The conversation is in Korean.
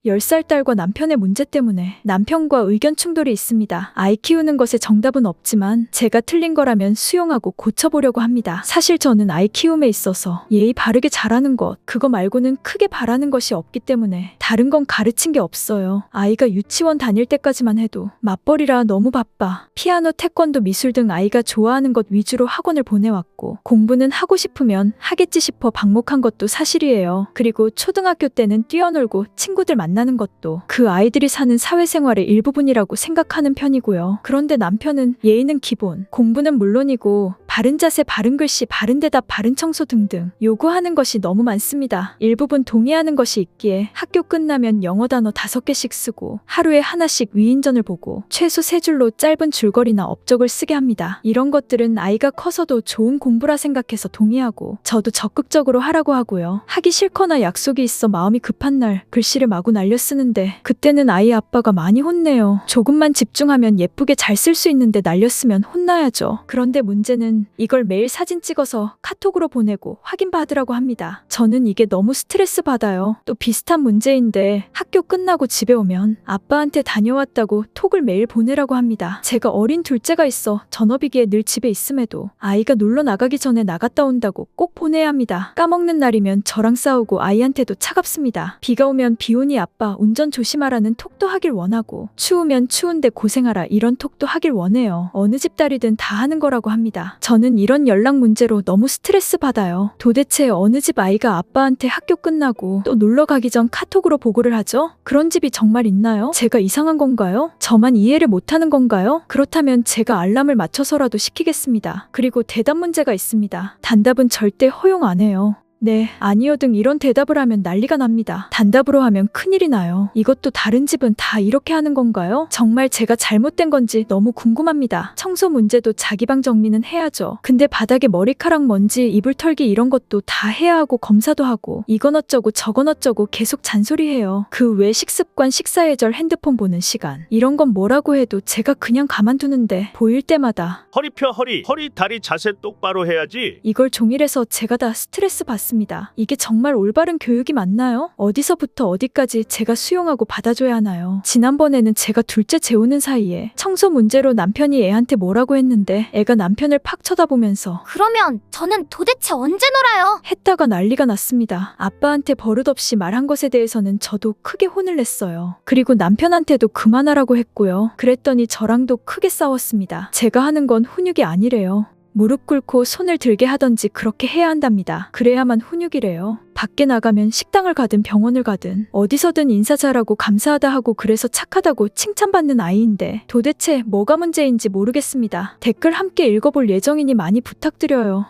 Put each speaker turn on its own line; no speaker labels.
10살 딸과 남편의 문제 때문에 남편과 의견 충돌이 있습니다. 아이 키우는 것에 정답은 없지만 제가 틀린 거라면 수용하고 고쳐보려고 합니다. 사실 저는 아이 키움에 있어서 예의 바르게 잘하는 것, 그거 말고는 크게 바라는 것이 없기 때문에 다른 건 가르친 게 없어요. 아이가 유치원 다닐 때까지만 해도 맞벌이라 너무 바빠. 피아노, 태권도, 미술 등 아이가 좋아하는 것 위주로 학원을 보내왔고 공부는 하고 싶으면 하겠지 싶어 방목한 것도 사실이에요. 그리고 초등학교 때는 뛰어놀고 친구들 만나는 것도 그 아이들이 사는 사회생활의 일부분이라고 생각하는 편이고요. 그런데 남편은 예의는 기본, 공부는 물론이고 바른 자세, 바른 글씨, 바른 대답, 바른 청소 등등 요구하는 것이 너무 많습니다. 일부분 동의하는 것이 있기에 학교 끝나면 영어 단어 5개씩 쓰고 하루에 하나씩 위인전을 보고 최소 3줄로 짧은 줄거리나 업적을 쓰게 합니다. 이런 것들은 아이가 커서도 좋은 공부라 생각해서 동의하고 저도 적극적으로 하라고 하고요. 하기 싫거나 약속이 있어 마음이 급한 날 글씨를 마구 날려 쓰는데 그때는 아이 아빠가 많이 혼내요. 조금만 집중하면 예쁘게 잘 쓸 수 있는데 날려 쓰면 혼나야죠. 그런데 문제는 이걸 매일 사진 찍어서 카톡으로 보내고 확인받으라고 합니다. 저는 이게 너무 스트레스 받아요. 또 비슷한 문제인데 학교 끝나고 집에 오면 아빠한테 다녀왔다고 톡을 매일 보내라고 합니다. 제가 어린 둘째가 있어 전업이기에 늘 집에 있음에도 아이가 놀러 나가기 전에 나갔다 온다고 꼭 보내야 합니다. 까먹는 날이면 저랑 싸우고 아이한테도 차갑습니다. 비가 오면 비 오니 아빠 운전 조심하라는 톡도 하길 원하고 추우면 추운데 고생하라 이런 톡도 하길 원해요. 어느 집 딸이든 다 하는 거라고 합니다. 저는 이런 연락 문제로 너무 스트레스 받아요. 도대체 어느 집 아이가 아빠한테 학교 끝나고 또 놀러 가기 전 카톡으로 보고를 하죠? 그런 집이 정말 있나요? 제가 이상한 건가요? 저만 이해를 못하는 건가요? 그렇다면 제가 알람을 맞춰서라도 시키겠습니다. 그리고 대답 문제가 있습니다. 단답은 절대 허용 안 해요. 네, 아니요 등 이런 대답을 하면 난리가 납니다. 단답으로 하면 큰일이 나요. 이것도 다른 집은 다 이렇게 하는 건가요? 정말 제가 잘못된 건지 너무 궁금합니다. 청소 문제도 자기 방 정리는 해야죠. 근데 바닥에 머리카락 먼지, 이불 털기 이런 것도 다 해야 하고 검사도 하고 이건 어쩌고 저건 어쩌고 계속 잔소리해요. 그 외 식습관, 식사 예절, 핸드폰 보는 시간 이런 건 뭐라고 해도 제가 그냥 가만두는데 보일 때마다
허리 펴, 허리 다리 자세 똑바로 해야지.
이걸 종일해서 제가 다 스트레스 받습니다. 이게 정말 올바른 교육이 맞나요? 어디서부터 어디까지 제가 수용하고 받아줘야 하나요? 지난번에는 제가 둘째 재우는 사이에 청소 문제로 남편이 애한테 뭐라고 했는데 애가 남편을 팍 쳐다보면서
그러면 저는 도대체 언제 놀아요?
했다가 난리가 났습니다. 아빠한테 버릇없이 말한 것에 대해서는 저도 크게 혼을 냈어요. 그리고 남편한테도 그만하라고 했고요. 그랬더니 저랑도 크게 싸웠습니다. 제가 하는 건 훈육이 아니래요. 무릎 꿇고 손을 들게 하던지 그렇게 해야 한답니다. 그래야만 훈육이래요. 밖에 나가면 식당을 가든 병원을 가든 어디서든 인사 잘하고 감사하다 하고 그래서 착하다고 칭찬받는 아이인데 도대체 뭐가 문제인지 모르겠습니다. 댓글 함께 읽어볼 예정이니 많이 부탁드려요.